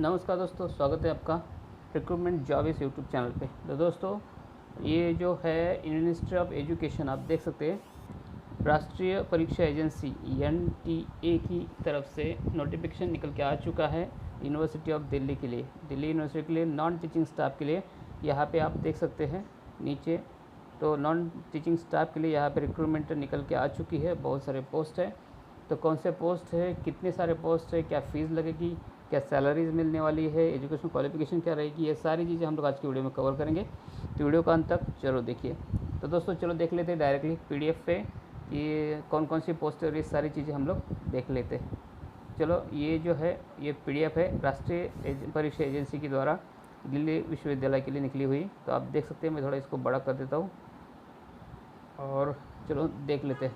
नमस्कार दोस्तों, स्वागत है आपका रिक्रूटमेंट जॉब इस यूट्यूब चैनल पे। तो दोस्तों, ये जो है मिनिस्ट्री ऑफ एजुकेशन, आप देख सकते हैं राष्ट्रीय परीक्षा एजेंसी NTA की तरफ से नोटिफिकेशन निकल के आ चुका है यूनिवर्सिटी ऑफ दिल्ली के लिए, दिल्ली यूनिवर्सिटी के लिए नॉन टीचिंग स्टाफ के लिए। यहाँ पे आप देख सकते हैं नीचे, तो नॉन टीचिंग स्टाफ के लिए यहाँ पे रिक्रूटमेंट निकल के आ चुकी है। बहुत सारे पोस्ट है, तो कौन से पोस्ट है, कितने सारे पोस्ट है, क्या फ़ीस लगेगी, क्या सैलरीज मिलने वाली है, एजुकेशन क्वालिफिकेशन क्या रहेगी, ये सारी चीज़ें हम लोग आज की वीडियो में कवर करेंगे। तो वीडियो का अंत तक जरूर देखिए। तो दोस्तों चलो देख लेते हैं डायरेक्टली PDF पे ये कौन कौन सी पोस्ट है, ये सारी चीज़ें हम लोग देख लेते हैं। चलो, ये जो है ये PDF है राष्ट्रीय परीक्षा एजेंसी के द्वारा दिल्ली विश्वविद्यालय के लिए निकली हुई। तो आप देख सकते हैं, मैं थोड़ा इसको बड़ा कर देता हूँ और चलो देख लेते हैं।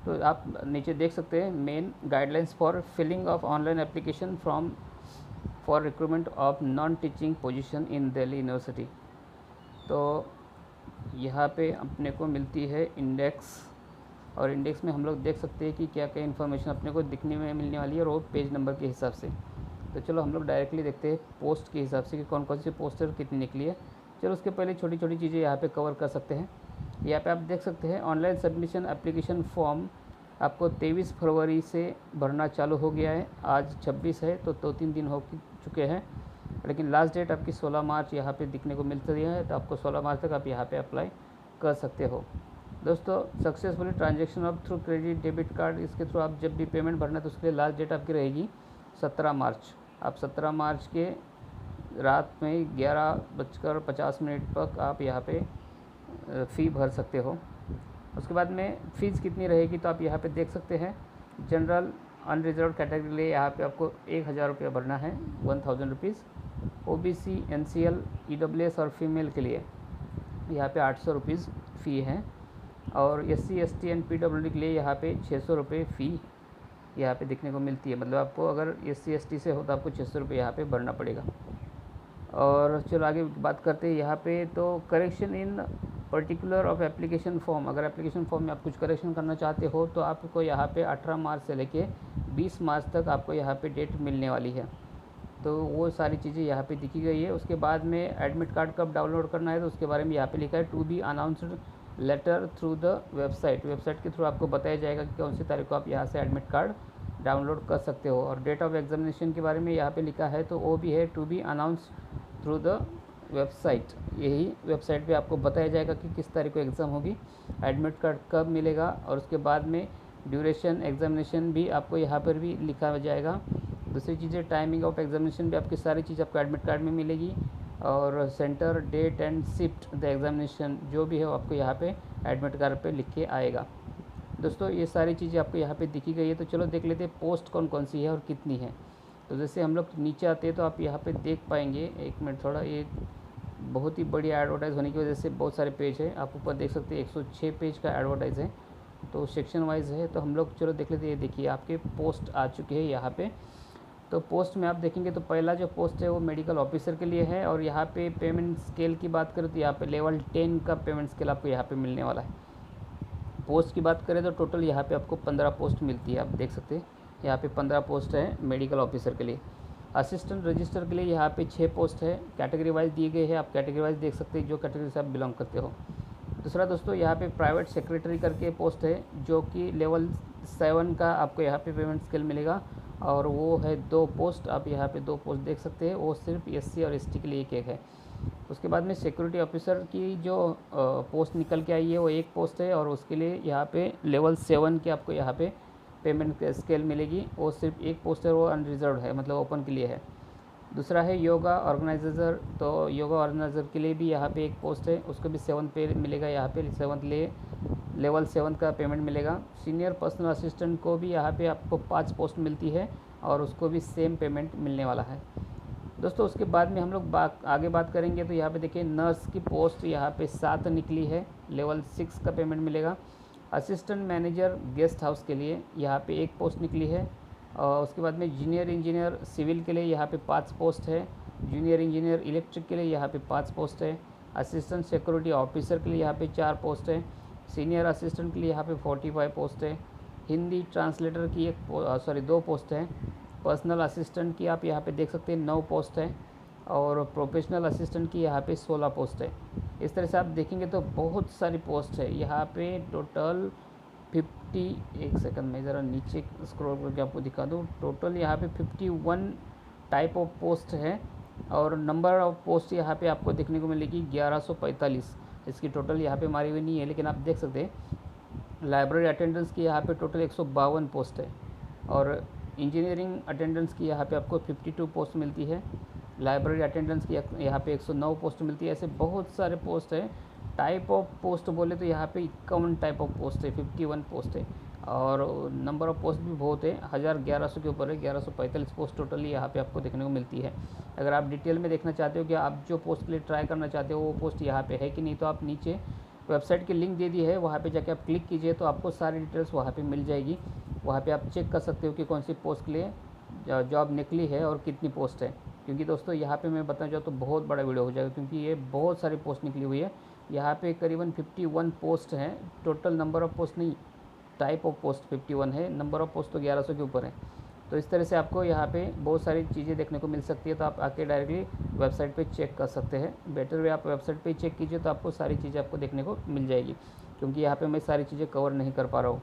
तो आप नीचे देख सकते हैं main guidelines for filling of online application from for recruitment of non teaching position in Delhi university. तो यहाँ पे अपने को मिलती है इंडेक्स, और इंडेक्स में हम लोग देख सकते हैं कि क्या क्या इन्फॉर्मेशन अपने को दिखने में मिलने वाली है, और वो पेज नंबर के हिसाब से। तो चलो हम लोग डायरेक्टली देखते हैं पोस्ट के हिसाब से कि कौन कौन सी पोस्टर कितनी निकली है। चलो उसके पहले छोटी छोटी चीज़ें यहाँ पे कवर कर सकते हैं। यहाँ पे आप देख सकते हैं ऑनलाइन सबमिशन एप्लीकेशन फॉर्म आपको 23 फरवरी से भरना चालू हो गया है। आज 26 है, तो 2-3 दिन हो चुके हैं, लेकिन लास्ट डेट आपकी 16 मार्च यहाँ पे दिखने को मिल रही है। तो आपको 16 मार्च तक आप यहाँ पे अप्लाई कर सकते हो। दोस्तों, successfully transaction of through credit debit card, इसके थ्रू आप जब भी पेमेंट भरना है तो उसके लिए लास्ट डेट आपकी रहेगी 17 मार्च। आप 17 मार्च के रात में 11:50 तक आप यहाँ पे फ़ी भर सकते हो। उसके बाद में फ़ीस कितनी रहेगी, तो आप यहाँ पे देख सकते हैं जनरल अनरिजर्व कैटेगरी के लिए यहाँ पे आपको 1000 रुपया भरना है, 1000 रुपीज़। OBC NCL EWS और फीमेल के लिए यहाँ पे 800 रुपीज़ फ़ी है, और SC ST एंड PWD के लिए यहाँ पे 600 रुपये फ़ी यहाँ पे दिखने को मिलती है। मतलब आपको अगर SC ST से हो तो आपको 600 रुपये यहाँ पे भरना पड़ेगा। और चलो आगे बात करते हैं यहाँ पे। तो correction in particular of application form, अगर एप्लीकेशन फॉर्म में आप कुछ करेक्शन करना चाहते हो तो आपको यहाँ पे 18 मार्च से लेके 20 मार्च तक आपको यहाँ पे डेट मिलने वाली है। तो वो सारी चीज़ें यहाँ पे दिखी गई है। उसके बाद में एडमिट कार्ड कब डाउनलोड करना है, तो उसके बारे में यहाँ पे लिखा है to be announced later through the website के थ्रू आपको बताया जाएगा कि कौन सी तारीख को आप यहाँ से एडमिट कार्ड डाउनलोड कर सकते हो। और डेट ऑफ एग्जामिनेशन के बारे में यहाँ पे लिखा है, तो वो भी है to be announce through the website. यही वेबसाइट पे आपको बताया जाएगा कि किस तारीख को एग्ज़ाम होगी, एडमिट कार्ड कब मिलेगा, और उसके बाद में ड्यूरेशन एग्जामिनेशन भी आपको यहाँ पर भी लिखा जाएगा। दूसरी चीज़ें टाइमिंग ऑफ एग्जामिनेशन भी आपकी सारी चीज़ आपको एडमिट कार्ड में मिलेगी, और centre date and shift the examination जो भी है वो आपको यहाँ पे एडमिट कार्ड पे लिख के आएगा। दोस्तों, ये सारी चीज़ें आपको यहाँ पे दिखी गई है। तो चलो देख लेते हैं पोस्ट कौन कौन सी है और कितनी है। तो जैसे हम लोग नीचे आते हैं तो आप यहाँ पे देख पाएंगे, एक मिनट, थोड़ा ये बहुत ही बड़ी एडवर्टाइज़ होने की वजह से बहुत सारे पेज है। आप ऊपर देख सकते हैं 106 पेज का एडवर्टाइज़ है, तो सेक्शन वाइज है। तो हम लोग चलो देख लेते हैं। ये देखिए आपके पोस्ट आ चुके हैं यहाँ पे। तो पोस्ट में आप देखेंगे तो पहला जो पोस्ट है वो मेडिकल ऑफिसर के लिए है, और यहाँ पे पेमेंट स्केल की बात करें तो यहाँ पे लेवल 10 का पेमेंट स्केल आपको यहाँ पे मिलने वाला है। पोस्ट की बात करें तो टोटल यहाँ पे आपको 15 पोस्ट मिलती है। आप देख सकते हैं यहाँ पे 15 पोस्ट है मेडिकल ऑफिसर के लिए। असिस्टेंट रजिस्टर के लिए यहाँ पे 6 पोस्ट है, कैटेगरी वाइज दिए गए हैं। आप कैटेगरी वाइज देख सकते हैं जो कैटेगरी से आप बिलोंग करते हो। दूसरा दोस्तों, यहाँ पे प्राइवेट सेक्रेटरी करके पोस्ट है, जो कि लेवल 7 का आपको यहाँ पे पेमेंट स्केल मिलेगा, और वो है 2 पोस्ट। आप यहाँ पे 2 पोस्ट देख सकते हैं, वो सिर्फ SC और ST के लिए एक है। उसके बाद में सिक्योरिटी ऑफिसर की जो पोस्ट निकल के आई है वो 1 पोस्ट है, और उसके लिए यहाँ पे लेवल 7 के आपको यहाँ पे पेमेंट स्केल मिलेगी। वो सिर्फ 1 पोस्ट है, वो अनरिजर्व है, मतलब ओपन के लिए है। दूसरा है योगा ऑर्गेनाइजर, तो योगा ऑर्गेनाइजर के लिए भी यहाँ पे 1 पोस्ट है, उसको भी 7 पे मिलेगा। यहाँ पे 7 लेवल 7 का पेमेंट मिलेगा। सीनियर पर्सनल असिस्टेंट को भी यहाँ पे आपको 5 पोस्ट मिलती है, और उसको भी सेम पेमेंट मिलने वाला है। दोस्तों, उसके बाद में हम लोग आगे बात करेंगे। तो यहाँ पे देखिए नर्स की पोस्ट यहाँ पे 7 निकली है, लेवल 6 का पेमेंट मिलेगा। असिस्टेंट मैनेजर गेस्ट हाउस के लिए यहाँ पे 1 पोस्ट निकली है, और उसके बाद में जूनियर इंजीनियर सिविल के लिए यहाँ पे 5 पोस्ट है। जूनियर इंजीनियर इलेक्ट्रिक के लिए यहाँ पे 5 पोस्ट है। असिस्टेंट सिक्योरिटी ऑफिसर के लिए यहाँ पे 4 पोस्ट है। सीनियर असिस्टेंट के लिए यहाँ पे 45 पोस्ट है। हिंदी ट्रांसलेटर की 2 पोस्ट है। पर्सनल असिस्टेंट की आप यहाँ पे देख सकते हैं 9 पोस्ट है, और प्रोफेशनल असिस्टेंट की यहाँ पे 16 पोस्ट है। इस तरह से आप देखेंगे तो बहुत सारी पोस्ट है यहाँ पे। टोटल 50, एक सेकंड में ज़रा नीचे स्क्रॉल करके आपको दिखा दूँ। टोटल यहाँ पे 51 टाइप ऑफ पोस्ट है, और नंबर ऑफ पोस्ट यहाँ पे आपको देखने को मिलेगी 1145। इसकी टोटल यहाँ पे मारी हुई नहीं है, लेकिन आप देख सकते हैं लाइब्रेरी अटेंडेंस की यहाँ पे टोटल 152 पोस्ट है, और इंजीनियरिंग अटेंडेंस की यहाँ पे आपको 52 पोस्ट मिलती है। लाइब्रेरी अटेंडेंस की यहाँ पे 109 पोस्ट मिलती है। ऐसे बहुत सारे पोस्ट है। टाइप ऑफ पोस्ट बोले तो यहाँ पे 51 टाइप ऑफ पोस्ट है, 51 पोस्ट है, और नंबर ऑफ पोस्ट भी बहुत है, 1100 के ऊपर है। 1145 पोस्ट टोटली यहाँ पे आपको देखने को मिलती है। अगर आप डिटेल में देखना चाहते हो कि आप जो पोस्ट के लिए ट्राई करना चाहते हो वो पोस्ट यहाँ पे है कि नहीं, तो आप नीचे वेबसाइट की लिंक दे दी है, वहाँ पे जाके आप क्लिक कीजिए तो आपको सारी डिटेल्स वहाँ पे मिल जाएगी। वहाँ पे आप चेक कर सकते हो कि कौन सी पोस्ट के लिए जॉब निकली है और कितनी पोस्ट है। क्योंकि दोस्तों यहाँ पे मैं बताना चाहूँ तो बहुत बड़ा वीडियो हो जाएगा, क्योंकि ये बहुत सारी पोस्ट निकली हुई है। यहाँ पे करीबन 51 पोस्ट हैं। टोटल नंबर ऑफ़ पोस्ट नहीं, टाइप ऑफ पोस्ट 51 है, नंबर ऑफ़ पोस्ट तो 1100 के ऊपर है। तो इस तरह से आपको यहाँ पे बहुत सारी चीज़ें देखने को मिल सकती है। तो आप आके डायरेक्टली वेबसाइट पे चेक कर सकते हैं। बेटर वे आप वेबसाइट पे चेक कीजिए तो आपको सारी चीज़ें आपको देखने को मिल जाएगी, क्योंकि यहाँ पे मैं सारी चीज़ें कवर नहीं कर पा रहा हूँ।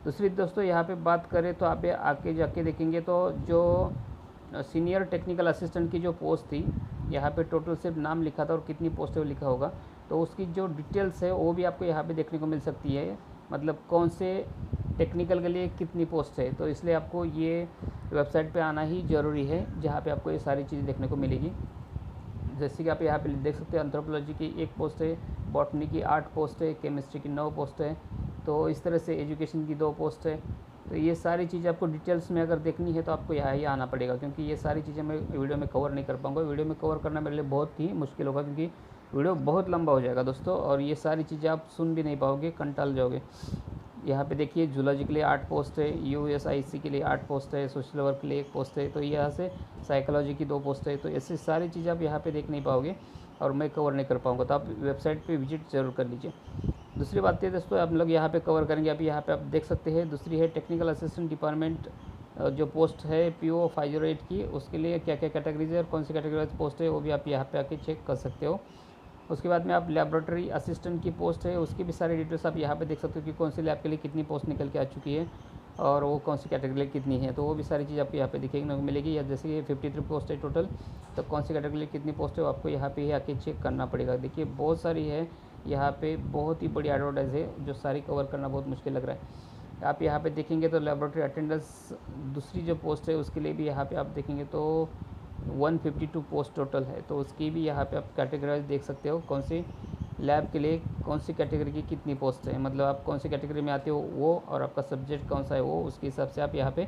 दूसरी दोस्तों यहाँ पे बात करें तो आप आके जाके देखेंगे तो जो सीनियर टेक्निकल असिस्टेंट की जो पोस्ट थी, यहाँ पे टोटल सिर्फ नाम लिखा था और कितनी पोस्ट है वो लिखा होगा, तो उसकी जो डिटेल्स है वो भी आपको यहाँ पे देखने को मिल सकती है। मतलब कौन से टेक्निकल के लिए कितनी पोस्ट है। तो इसलिए आपको ये वेबसाइट पे आना ही ज़रूरी है, जहाँ पे आपको ये सारी चीज़ें देखने को मिलेगी। जैसे कि आप यहाँ पे देख सकते हैं एंथ्रोपोलॉजी की 1 पोस्ट है, बॉटनी की 8 पोस्ट है, केमिस्ट्री की 9 पोस्ट है। तो इस तरह से एजुकेशन की 2 पोस्ट है। तो ये सारी चीज़ें आपको डिटेल्स में अगर देखनी है तो आपको यहाँ ही आना पड़ेगा, क्योंकि ये सारी चीज़ें मैं वीडियो में कवर नहीं कर पाऊँगा। वीडियो में कवर करना मेरे लिए बहुत ही मुश्किल होगा, क्योंकि वीडियो बहुत लंबा हो जाएगा दोस्तों, और ये सारी चीज़ें आप सुन भी नहीं पाओगे, कंटाल जाओगे। यहाँ पे देखिए जूलॉजी के लिए 8 पोस्ट है, USIC के लिए 8 पोस्ट है, सोशल वर्क के लिए 1 पोस्ट है। तो यहाँ से साइकोलॉजी की 2 पोस्ट है। तो ऐसी सारी चीज़ें आप यहाँ पे देख नहीं पाओगे और मैं कवर नहीं कर पाऊँगा। तो आप वेबसाइट पे विजिट ज़रूर कर लीजिए। दूसरी बात है दोस्तों, आप लोग यहाँ पे कवर करेंगे, आप यहाँ पे आप देख सकते हैं। दूसरी है टेक्निकल असिस्टेंट डिपार्टमेंट जो पोस्ट है PO 508 की, उसके लिए क्या क्या कैटेगरीज है और कौन सी कैटेगरी पोस्ट है वो भी आप यहाँ पे आके चेक कर सकते हो। उसके बाद में आप लेबोरेटरी असिस्टेंट की पोस्ट है, उसकी भी सारी डिटेल्स आप यहाँ पे देख सकते हो कि कौन सी लैब के लिए कितनी पोस्ट निकल के आ चुकी है और वो कौन सी कैटेगरी कितनी है। तो वो भी सारी चीज़ आपको यहाँ पे दिखने को मिलेगी। या जैसे ये 53 पोस्ट है टोटल, तो कौन सी कैटेगरी कितनी पोस्ट है वो आपको यहाँ पे ही आके चेक करना पड़ेगा। देखिए बहुत सारी है यहाँ पे, बहुत ही बड़ी एडवर्टाइज है जो सारी कवर करना बहुत मुश्किल लग रहा है। आप यहाँ पे देखेंगे तो लेबोरेटरी अटेंडेंस दूसरी जो पोस्ट है उसके लिए भी यहाँ पे आप देखेंगे तो 152 पोस्ट टोटल है। तो उसकी भी यहाँ पे आप कैटेगराइज देख सकते हो, कौन सी लैब के लिए कौन सी कैटेगरी की कितनी पोस्ट है, मतलब आप कौन सी कैटेगरी में आते हो वो, और आपका सब्जेक्ट कौन सा है वो, उसके हिसाब से आप यहाँ पे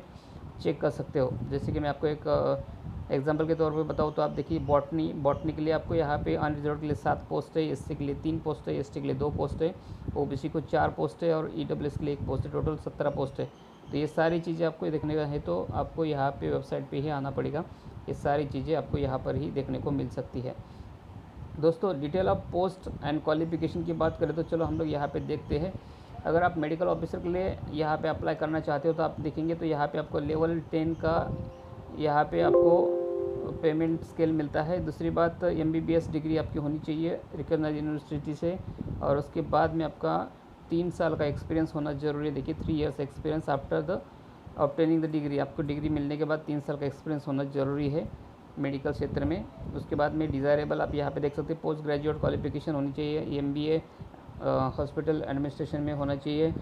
चेक कर सकते हो। जैसे कि मैं आपको एक एग्जांपल के तौर पे बताऊँ तो आप देखिए बॉटनी के लिए आपको यहाँ पे अनरिजर्व के लिए 7 पोस्ट है, SC के लिए 3 पोस्ट है, ST के लिए 2 पोस्ट है, OBC को 4 पोस्ट है और EWS के लिए 1 पोस्ट है। टोटल 17 पोस्ट है। तो ये सारी चीज़ें आपको देखने का है तो आपको यहाँ पे वेबसाइट पे ही आना पड़ेगा। ये सारी चीज़ें आपको यहाँ पर ही देखने को मिल सकती है। दोस्तों detail of post and qualification की बात करें तो चलो हम लोग यहाँ पे देखते हैं। अगर आप मेडिकल ऑफिसर के लिए यहाँ पे अप्लाई करना चाहते हो तो आप देखेंगे तो यहाँ पे आपको लेवल 10 का यहाँ पे आपको पेमेंट स्केल मिलता है। दूसरी बात MBBS डिग्री आपकी होनी चाहिए रिकॉग्नाइज्ड यूनिवर्सिटी से, और उसके बाद में आपका 3 साल का एक्सपीरियंस होना ज़रूरी है। देखिए 3 years experience after the obtaining the degree, आपको डिग्री मिलने के बाद 3 साल का एक्सपीरियंस होना ज़रूरी है मेडिकल क्षेत्र में। उसके बाद में डिज़ायरेबल आप यहाँ पे देख सकते हैं पोस्ट ग्रेजुएट क्वालिफिकेशन होनी चाहिए, MBA हॉस्पिटल एडमिनिस्ट्रेशन में होना चाहिए,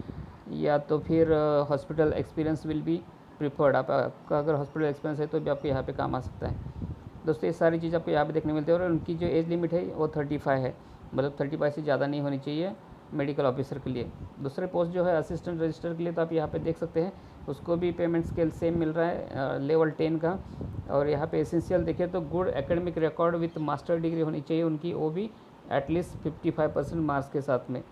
या तो फिर hospital experience will be preferred. आपका अगर हॉस्पिटल एक्सपीरियंस है तो भी आपको यहाँ पे काम आ सकता है। दोस्तों ये सारी चीज़ आपको यहाँ पे देखने को मिलती है। और उनकी जो एज लिमिट है वो 35 है, मतलब 35 से ज़्यादा नहीं होनी चाहिए मेडिकल ऑफिसर के लिए। दूसरे पोस्ट जो है असिस्टेंट रजिस्टर के लिए, तो आप यहाँ पे देख सकते हैं उसको भी पेमेंट स्केल सेम मिल रहा है लेवल 10 का। और यहाँ पे एसेंशियल देखिए तो good academic record with master degree होनी चाहिए उनकी, वो भी एटलीस्ट 55% मार्क्स के साथ में।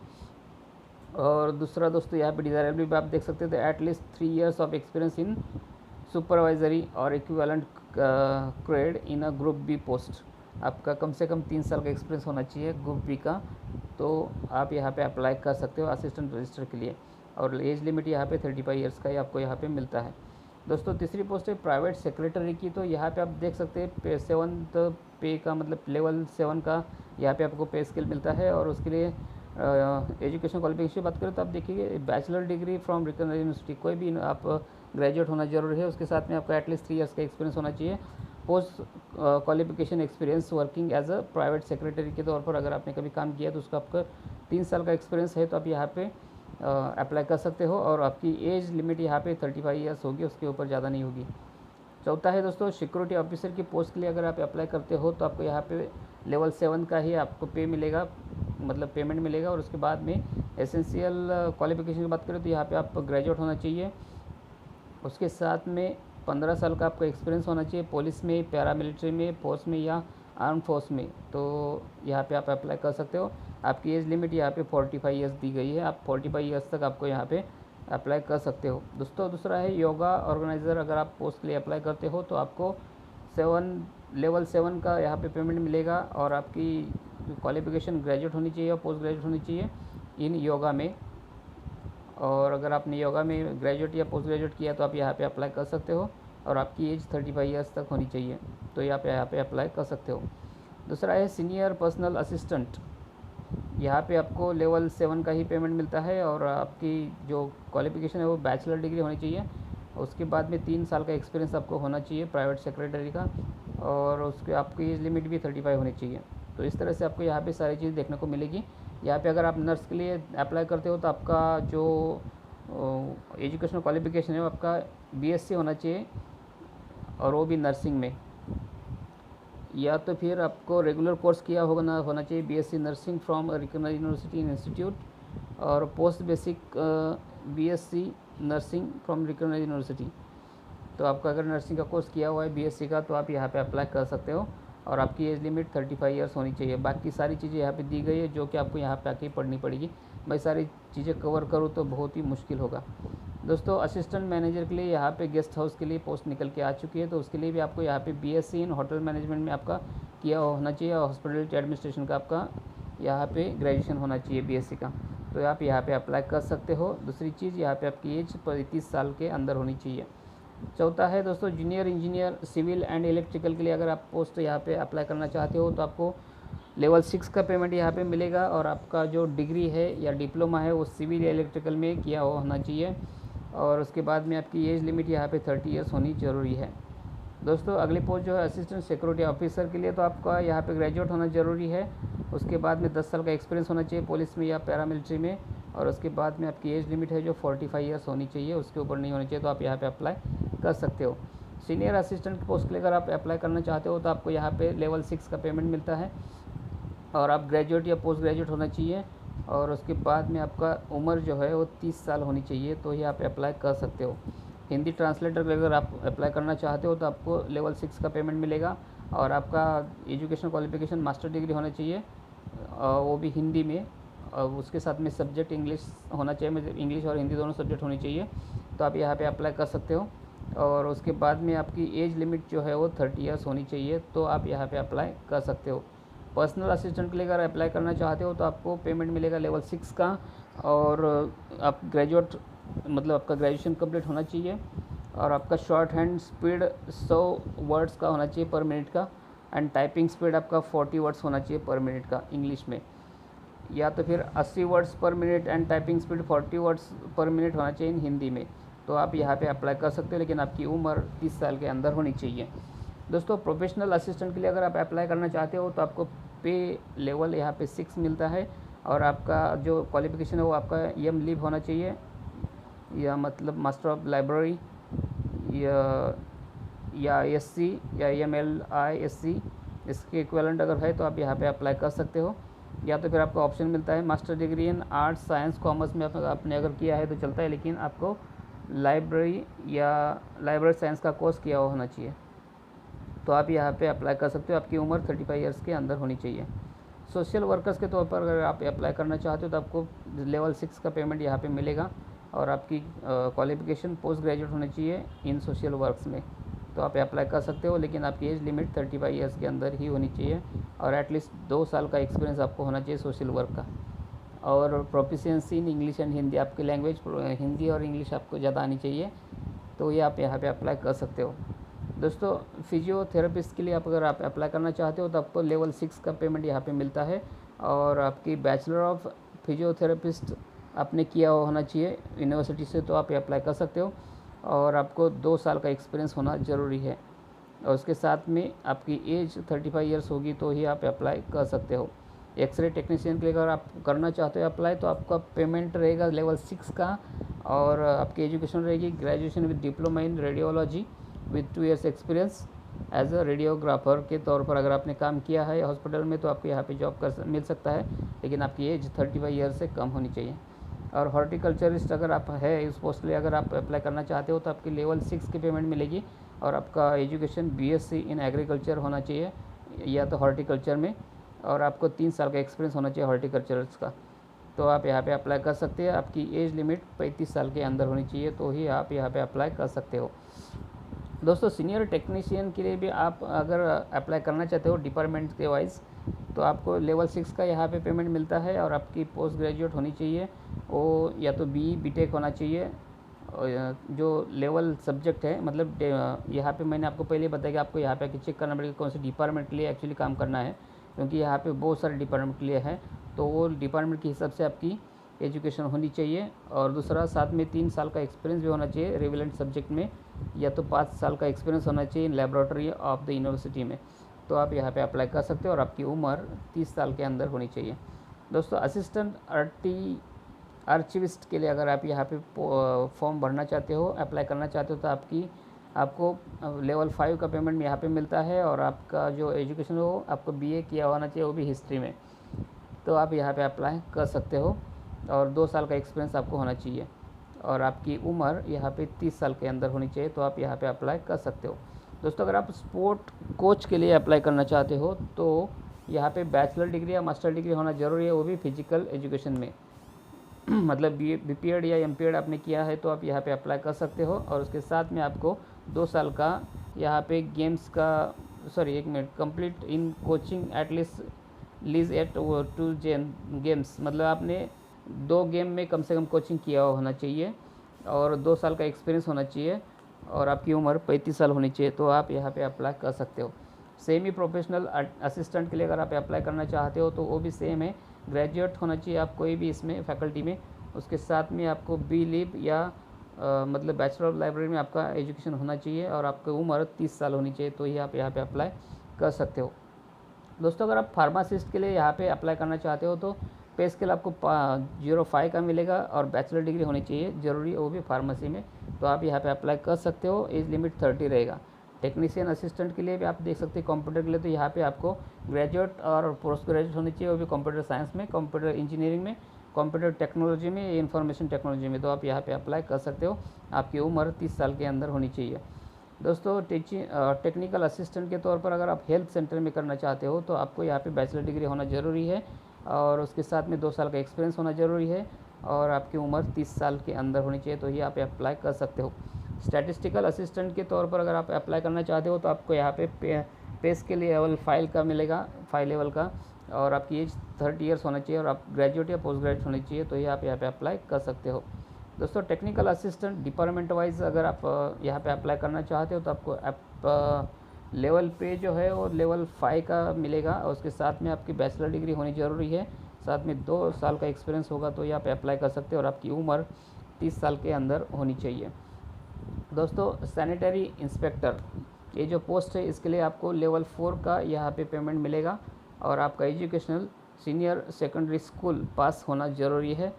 और दूसरा दोस्तों यहाँ पे डिज़ायरेबल भी आप देख सकते हैं तो at least 3 years of experience in supervisory और equivalent grade in a group B post. आपका कम से कम 3 साल का एक्सपीरियंस होना चाहिए ग्रुप B का, तो आप यहाँ पे अप्लाई कर सकते हो असिस्टेंट रजिस्टर के लिए। और एज लिमिट यहाँ पे 35 ईयर्स का ही आपको यहाँ पे मिलता है। दोस्तों तीसरी पोस्ट है प्राइवेट सेक्रेटरी की। तो यहाँ पे आप देख सकते हैं 7th पे का मतलब लेवल 7 का यहाँ पे आपको पे स्केल मिलता है। और उसके लिए एजुकेशन क्वालिफिकेशन की बात करें तो आप देखिए bachelor degree from recognised university, कोई भी आप ग्रेजुएट होना जरूरी है। उसके साथ में आपका एटलीस्ट 3 ईयर्स का एक्सपीरियंस होना चाहिए। Post qualification experience working as a private secretary के तौर पर अगर आपने कभी काम किया तो उसका आपका 3 साल का एक्सपीरियंस है तो आप यहाँ पे अप्लाई कर सकते हो। और आपकी एज लिमिट यहाँ पे 35 ईयर्स होगी, उसके ऊपर ज़्यादा नहीं होगी। चौथा है दोस्तों सिक्योरिटी ऑफिसर की पोस्ट के लिए अगर आप अप्लाई करते हो तो आपको यहाँ पे लेवल 7 का ही आपको पे मिलेगा, मतलब पेमेंट मिलेगा। और उसके बाद में एसेंशियल क्वालिफिकेशन की बात करें तो यहाँ पे आप ग्रेजुएट होना चाहिए। उसके साथ में 15 साल का आपका एक्सपीरियंस होना चाहिए पुलिस में, पैरामिलिट्री में, फोर्स में या आर्म फोर्स में। तो यहाँ पे आप अप्लाई कर सकते हो। आपकी एज लिमिट यहाँ पे 45 ईयर्स दी गई है, आप 45 ईयर्स तक आपको यहाँ पे अप्लाई कर सकते हो। दोस्तों दूसरा है योगा ऑर्गेनाइज़र, अगर आप पोस्ट के लिए अप्लाई करते हो तो आपको लेवल 7 का यहाँ पे पेमेंट मिलेगा। और आपकी क्वालिफिकेशन ग्रेजुएट होनी चाहिए और पोस्ट ग्रेजुएट होनी चाहिए इन योगा में। और अगर आपने योगा में ग्रेजुएट या पोस्ट ग्रेजुएट किया तो आप यहाँ पे अप्लाई कर सकते हो। और आपकी एज 35 ईयर्स तक होनी चाहिए, तो यहाँ पे अप्लाई कर सकते हो। दूसरा है सीनियर पर्सनल असिस्टेंट, यहाँ पे आपको लेवल 7 का ही पेमेंट मिलता है। और आपकी जो क्वालिफिकेशन है वो बैचलर डिग्री होनी चाहिए। उसके बाद में 3 साल का एक्सपीरियंस आपको होना चाहिए प्राइवेट सेक्रेटरी का। और उसके आपकी एज लिमिट भी 35 होनी चाहिए। तो इस तरह से आपको यहाँ पे सारी चीज़ देखने को मिलेगी। यहाँ पे अगर आप नर्स के लिए अप्लाई करते हो तो आपका जो एजुकेशनल क्वालिफिकेशन है वो आपका BSc होना चाहिए, और वो भी नर्सिंग में। या तो फिर आपको रेगुलर कोर्स किया होना चाहिए BSc nursing from recognised university institute, और post basic BSc nursing from recognised university. तो आपका अगर नर्सिंग का कोर्स किया हुआ है BSc का तो आप यहाँ पे अप्लाई कर सकते हो। और आपकी एज लिमिट 35 ईयर्स होनी चाहिए। बाकी सारी चीज़ें यहाँ पे दी गई है जो कि आपको यहाँ पे आके पढ़नी पड़ेगी। मैं सारी चीज़ें कवर करूँ तो बहुत ही मुश्किल होगा। दोस्तों असिस्टेंट मैनेजर के लिए यहाँ पे गेस्ट हाउस के लिए पोस्ट निकल के आ चुकी है, तो उसके लिए भी आपको यहाँ पे BSc इन होटल मैनेजमेंट में आपका किया होना चाहिए। और हॉस्पिटलिटी एडमिनिस्ट्रेशन का आपका यहाँ पे ग्रेजुएशन होना चाहिए BSc का, तो आप यहाँ पे अप्लाई कर सकते हो। दूसरी चीज़ यहाँ पे आपकी एज 35 साल के अंदर होनी चाहिए। चौथा है दोस्तों junior engineer civil and electrical के लिए अगर आप पोस्ट यहाँ पे अप्लाई करना चाहते हो तो आपको लेवल 6 का पेमेंट यहाँ पे मिलेगा। और आपका जो डिग्री है या डिप्लोमा है वो सिविल या इलेक्ट्रिकल में किया होना चाहिए। और उसके बाद में आपकी एज लिमिट यहाँ पे 30 ईयर्स होनी ज़रूरी है। दोस्तों अगली पोस्ट जो है असिस्टेंट सिक्योरिटी ऑफिसर के लिए, तो आपका यहाँ पे ग्रेजुएट होना ज़रूरी है। उसके बाद में 10 साल का एक्सपीरियंस होना चाहिए पुलिस में या पैरामिलिट्री में। और उसके बाद में आपकी एज लिमिट है जो 45 ईयर्स होनी चाहिए, उसके ऊपर नहीं होनी चाहिए, तो आप यहाँ पे अप्लाई कर सकते हो। सीनियर असिस्टेंट पोस्ट के लिए अगर आप अप्लाई करना चाहते हो तो आपको यहाँ पे लेवल 6 का पेमेंट मिलता है। और आप ग्रेजुएट या पोस्ट ग्रेजुएट होना चाहिए। और उसके बाद में आपका उम्र जो है वो 30 साल होनी चाहिए, तो यहाँ पे अप्लाई कर सकते हो। हिंदी ट्रांसलेटर के अगर आप अप्लाई करना चाहते हो तो आपको लेवल 6 का पेमेंट मिलेगा। और आपका एजुकेशन क्वालिफिकेशन मास्टर डिग्री होना चाहिए, वो भी हिंदी में। और उसके साथ में सब्जेक्ट इंग्लिश होना चाहिए, मतलब इंग्लिश और हिंदी दोनों सब्जेक्ट होनी चाहिए, तो आप यहाँ पे अप्लाई कर सकते हो। और उसके बाद में आपकी एज लिमिट जो है वो 30 ईयर्स होनी चाहिए, तो आप यहाँ पे अप्लाई कर सकते हो। पर्सनल असिस्टेंट के लिए अगर अप्लाई करना चाहते हो तो आपको पेमेंट मिलेगा लेवल 6 का। और आप ग्रेजुएट मतलब आपका ग्रेजुएशन कंप्लीट होना चाहिए। और आपका शॉर्ट हैंड स्पीड 100 वर्ड्स का होना चाहिए पर मिनट का। एंड टाइपिंग स्पीड आपका 40 वर्ड्स होना चाहिए पर मिनट का इंग्लिश में। या तो फिर 80 वर्ड्स पर minute and typing speed 40 words पर मिनट होना चाहिए इन हिंदी में। तो आप यहाँ पे अप्लाई कर सकते हो, लेकिन आपकी उम्र 30 साल के अंदर होनी चाहिए। दोस्तों प्रोफेशनल असिस्टेंट के लिए अगर आप अप्लाई करना चाहते हो तो आपको पे लेवल यहाँ पे 6 मिलता है। और आपका जो क्वालिफिकेशन है वो आपका EM होना चाहिए, या मतलब मास्टर ऑफ लाइब्रेरी या SC या MLISC, इसके इक्विवेलेंट अगर है तो आप यहाँ पे अप्लाई कर सकते हो। या तो फिर आपको ऑप्शन मिलता है master degree in arts science commerce में आपने अगर किया है तो चलता है, लेकिन आपको लाइब्रेरी या लाइब्रेरी साइंस का कोर्स किया होना चाहिए, तो आप यहाँ पे अप्लाई कर सकते हो। आपकी उम्र 35 ईयर्स के अंदर होनी चाहिए। सोशल वर्कर्स के तौर पर अगर आप अप्लाई करना चाहते हो तो आपको लेवल 6 का पेमेंट यहाँ पे मिलेगा। और आपकी क्वालिफिकेशन पोस्ट ग्रेजुएट होनी चाहिए इन सोशल वर्क्स में, तो आप अप्लाई कर सकते हो। लेकिन आपकी एज लिमिट 35 ईयर्स के अंदर ही होनी चाहिए। और एटलीस्ट 2 साल का एक्सपीरियंस आपको होना चाहिए सोशल वर्क का। और proficiency in English and Hindi, आपकी लैंग्वेज हिंदी और इंग्लिश आपको ज़्यादा आनी चाहिए। तो ये आप यहाँ पे अप्लाई कर सकते हो। दोस्तों फिजियोथेरेपिस्ट के लिए अगर आप अप्लाई करना चाहते हो तो आपको लेवल 6 का पेमेंट यहाँ पे मिलता है, और आपकी बैचलर ऑफ फिजियोथेरेपिस्ट आपने किया होना चाहिए यूनिवर्सिटी से, तो आप अप्लाई कर सकते हो। और आपको 2 साल का एक्सपीरियंस होना ज़रूरी है, और उसके साथ में आपकी एज 35 ईयर्स होगी तो ही आप अप्लाई कर सकते हो। एक्सरे टेक्नीशियन के लिए अगर आप करना चाहते हो अप्लाई, तो आपका पेमेंट रहेगा लेवल 6 का, और आपकी एजुकेशन रहेगी graduation with diploma in radiology with 2 years experience as a radiographer के तौर पर अगर आपने काम किया है हॉस्पिटल में, तो आपको यहाँ पे जॉब मिल सकता है, लेकिन आपकी एज 35 ईयर से कम होनी चाहिए। और हॉर्टिकल्चरिस्ट अगर आप है इस पोस्ट के लिए अगर आप अप्लाई करना चाहते हो तो आपकी लेवल 6 की पेमेंट मिलेगी, और आपका एजुकेशन बीएससी इन एग्रीकल्चर होना चाहिए या तो हॉर्टिकल्चर में, और आपको 3 साल का एक्सपीरियंस होना चाहिए हॉर्टिकल्चरस का, तो आप यहाँ पे अप्लाई कर सकते हैं। आपकी एज लिमिट 35 साल के अंदर होनी चाहिए, तो ही आप यहाँ पे अप्लाई कर सकते हो। दोस्तों सीनियर टेक्नीशियन के लिए भी आप अगर अप्लाई करना चाहते हो डिपार्टमेंट के वाइज, तो आपको लेवल 6 का यहाँ पे पेमेंट मिलता है, और आपकी पोस्ट ग्रेजुएट होनी चाहिए, वो या तो बीटेक होना चाहिए, जो लेवल सब्जेक्ट है, मतलब यहाँ पे मैंने आपको पहले बताया कि आपको यहाँ पे चेक करना पड़ेगा कौन से डिपार्टमेंट के लिए एक्चुअली काम करना है, क्योंकि यहाँ पे बहुत सारे डिपार्टमेंट के लिए है, तो वो डिपार्टमेंट के हिसाब से आपकी एजुकेशन होनी चाहिए। और दूसरा साथ में 3 साल का एक्सपीरियंस भी होना चाहिए रिलेवेंट सब्जेक्ट में, या तो 5 साल का एक्सपीरियंस होना चाहिए in laboratory of the university में, तो आप यहाँ पे अप्लाई कर सकते हो, और आपकी उम्र 30 साल के अंदर होनी चाहिए। दोस्तों असिस्टेंट आर्चिविस्ट के लिए अगर आप यहाँ पे फॉर्म भरना चाहते हो अप्लाई करना चाहते हो, तो आपको लेवल 5 का पेमेंट यहाँ पे मिलता है, और आपका जो एजुकेशन हो आपको बीए किया होना चाहिए, वो भी हिस्ट्री में, तो आप यहाँ पे अप्लाई कर सकते हो, और 2 साल का एक्सपीरियंस आपको होना चाहिए, और आपकी उम्र यहाँ पे 30 साल के अंदर होनी चाहिए, तो आप यहाँ पे अप्लाई कर सकते हो। दोस्तों अगर आप स्पोर्ट कोच के लिए अप्लाई करना चाहते हो तो यहाँ पे बैचलर डिग्री या मास्टर डिग्री होना ज़रूरी है, वो भी फिजिकल एजुकेशन में मतलब बीपीएड या एमपीएड आपने किया है तो आप यहाँ पे अप्लाई कर सकते हो, और उसके साथ में आपको 2 साल का यहाँ पे गेम्स का complete in coaching at least least at 2 games, मतलब आपने 2 गेम में कम से कम कोचिंग किया होना चाहिए, और 2 साल का एक्सपीरियंस होना चाहिए, और आपकी उम्र 35 साल होनी चाहिए, तो आप यहाँ पे अप्लाई कर सकते हो। सेमी प्रोफेशनल असिस्टेंट के लिए अगर आप अप्लाई करना चाहते हो तो वो भी सेम है, ग्रेजुएट होना चाहिए आप कोई भी इसमें फैकल्टी में, उसके साथ में आपको बी लिब या मतलब बैचलर ऑफ लाइब्रेरी में आपका एजुकेशन होना चाहिए, और आपकी उम्र 30 साल होनी चाहिए, तो ही आप यहाँ पे अप्लाई कर सकते हो। दोस्तों अगर आप फार्मासिस्ट के लिए यहाँ पे अप्लाई करना चाहते हो तो पे स्केल आपको 0.5 का मिलेगा, और बैचलर डिग्री होनी चाहिए ज़रूरी, वो भी फार्मेसी में, तो आप यहाँ पे अप्लाई कर सकते हो। एज लिमिट 30 रहेगा। टेक्नीशियन असिस्टेंट के लिए भी आप देख सकते हैं कंप्यूटर के लिए, तो यहाँ पे आपको ग्रेजुएट और पोस्ट ग्रेजुएट होनी चाहिए, वो भी कंप्यूटर साइंस में, कंप्यूटर इंजीनियरिंग में, कंप्यूटर टेक्नोलॉजी में, इंफॉर्मेशन टेक्नोलॉजी में, तो आप यहाँ पे अप्लाई कर सकते हो। आपकी उम्र 30 साल के अंदर होनी चाहिए। दोस्तों टेक्निकल असिस्टेंट के तौर पर अगर आप हेल्थ सेंटर में करना चाहते हो तो आपको यहाँ पे बैचलर डिग्री होना ज़रूरी है, और उसके साथ में 2 साल का एक्सपीरियंस होना ज़रूरी है, और आपकी उम्र 30 साल के अंदर होनी चाहिए, तो ही आप अप्लाई कर सकते हो। स्टैटिस्टिकल असिस्टेंट के तौर पर अगर आप अप्लाई करना चाहते हो तो आपको यहाँ पे पेस के लिए लेवल 5 का मिलेगा, 5 लेवल का, और आपकी एज 30 ईयर्स होना चाहिए, और आप ग्रेजुएट या पोस्ट ग्रेजुएट होनी चाहिए, तो ही आप यहाँ पे अप्लाई कर सकते हो। दोस्तों टेक्निकल असिस्टेंट डिपार्टमेंट वाइज अगर आप यहाँ पे अप्लाई करना चाहते हो तो आपको लेवल पे जो है वो लेवल 5 का मिलेगा, और उसके साथ में आपकी बैचलर डिग्री होनी ज़रूरी है, साथ में 2 साल का एक्सपीरियंस होगा, तो यहाँ पे अप्लाई कर सकते हो, और आपकी उम्र 30 साल के अंदर होनी चाहिए। दोस्तों सैनिटरी इंस्पेक्टर ये जो पोस्ट है इसके लिए आपको लेवल 4 का यहाँ पे पेमेंट मिलेगा, और आपका एजुकेशनल सीनियर सेकेंडरी स्कूल पास होना ज़रूरी है,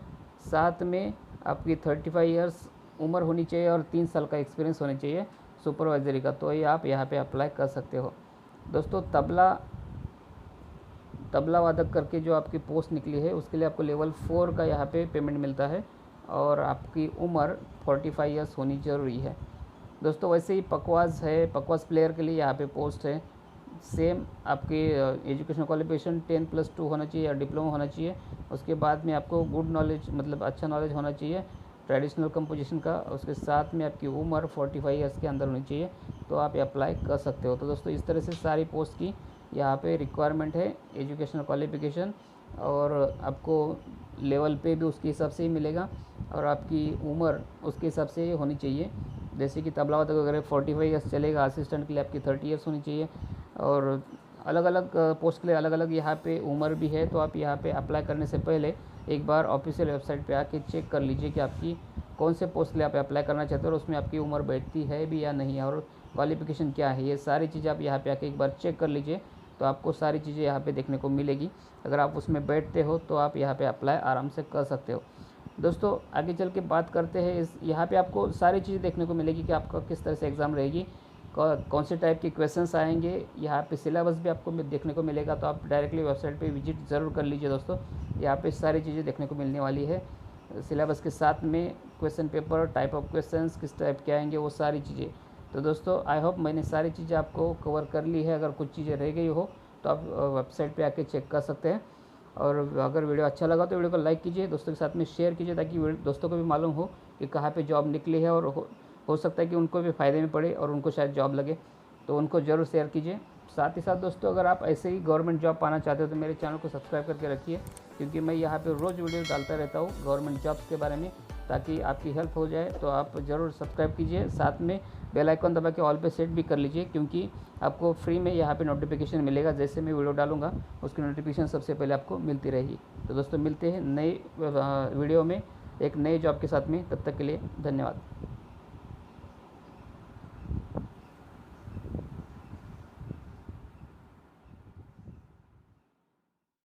साथ में आपकी 35 ईयर्स उम्र होनी चाहिए, और 3 साल का एक्सपीरियंस होनी चाहिए सुपरवाइजरी का, तो ये आप यहाँ पे अप्लाई कर सकते हो। दोस्तों तबला वादक करके जो आपकी पोस्ट निकली है उसके लिए आपको लेवल 4 का यहाँ पे पेमेंट मिलता है, और आपकी उम्र 45 ईयर्स होनी ज़रूरी है। दोस्तों वैसे ही पकवाज है, पकवाज प्लेयर के लिए यहाँ पे पोस्ट है, सेम आपकी एजुकेशन क्वालिफिकेशन 10+2 होना चाहिए या डिप्लोमा होना चाहिए, उसके बाद में आपको गुड नॉलेज मतलब अच्छा नॉलेज होना चाहिए ट्रेडिशनल कंपोजिशन का, उसके साथ में आपकी उम्र 45 ईयर्स के अंदर होनी चाहिए, तो आप अप्लाई कर सकते हो। तो दोस्तों इस तरह से सारी पोस्ट की यहाँ पे रिक्वायरमेंट है, एजुकेशनल क्वालिफिकेशन, और आपको लेवल पे भी उसके हिसाब से ही मिलेगा, और आपकी उम्र उसके हिसाब से होनी चाहिए, जैसे कि तबला वादक अगर 45 ईयर्स चलेगा, असिस्टेंट के लिए आपकी 30 ईयर्स होनी चाहिए। और अलग अलग पोस्ट के लिए अलग अलग यहाँ पे उम्र भी है। तो आप यहाँ पे अप्लाई करने से पहले एक बार ऑफिशियल वेबसाइट पे आके चेक कर लीजिए कि आपकी कौन से पोस्ट के लिए आप अप्लाई करना चाहते हो और उसमें आपकी उम्र बैठती है भी या नहीं, और क्वालिफिकेशन क्या है। ये सारी चीज़ें आप यहाँ पे आके एक बार चेक कर लीजिए, तो आपको सारी चीज़ें यहाँ पे देखने को मिलेगी। अगर आप उसमें बैठते हो तो आप यहाँ पे अप्लाई आराम से कर सकते हो। दोस्तों आगे चल के बात करते हैं, इस यहाँ पे आपको सारी चीज़ें देखने को मिलेगी कि आपका किस तरह से एग्ज़ाम रहेगी, कौन से टाइप के क्वेश्चंस आएंगे। यहाँ पे सिलेबस भी आपको देखने को मिलेगा, तो आप डायरेक्टली वेबसाइट पे विजिट ज़रूर कर लीजिए दोस्तों। यहाँ पे सारी चीज़ें देखने को मिलने वाली है, सिलेबस के साथ में question paper, type of questions किस टाइप के आएंगे, वो सारी चीज़ें। तो दोस्तों आई होप मैंने सारी चीज़ें आपको कवर कर ली है। अगर कुछ चीज़ें रह गई हो तो आप वेबसाइट पे आके चेक कर सकते हैं। और अगर वीडियो अच्छा लगा तो वीडियो को लाइक कीजिए, दोस्तों के साथ में शेयर कीजिए, ताकि दोस्तों को भी मालूम हो कि कहाँ पे जॉब निकली है, और हो सकता है कि उनको भी फ़ायदे में पड़े और उनको शायद जॉब लगे। तो उनको ज़रूर शेयर कीजिए। साथ ही साथ दोस्तों अगर आप ऐसे ही गवर्नमेंट जॉब पाना चाहते हो तो मेरे चैनल को सब्सक्राइब करके रखिए, क्योंकि मैं यहाँ पे रोज़ वीडियो डालता रहता हूँ गवर्नमेंट जॉब्स के बारे में, ताकि आपकी हेल्प हो जाए। तो आप ज़रूर सब्सक्राइब कीजिए, साथ में बेल आइकन दबा के ऑल पे सेट भी कर लीजिए, क्योंकि आपको फ्री में यहाँ पे नोटिफिकेशन मिलेगा। जैसे मैं वीडियो डालूंगा उसकी नोटिफिकेशन सबसे पहले आपको मिलती रहेगी। तो दोस्तों मिलते हैं नए वीडियो में एक नए जॉब के साथ में, तब तक के लिए धन्यवाद।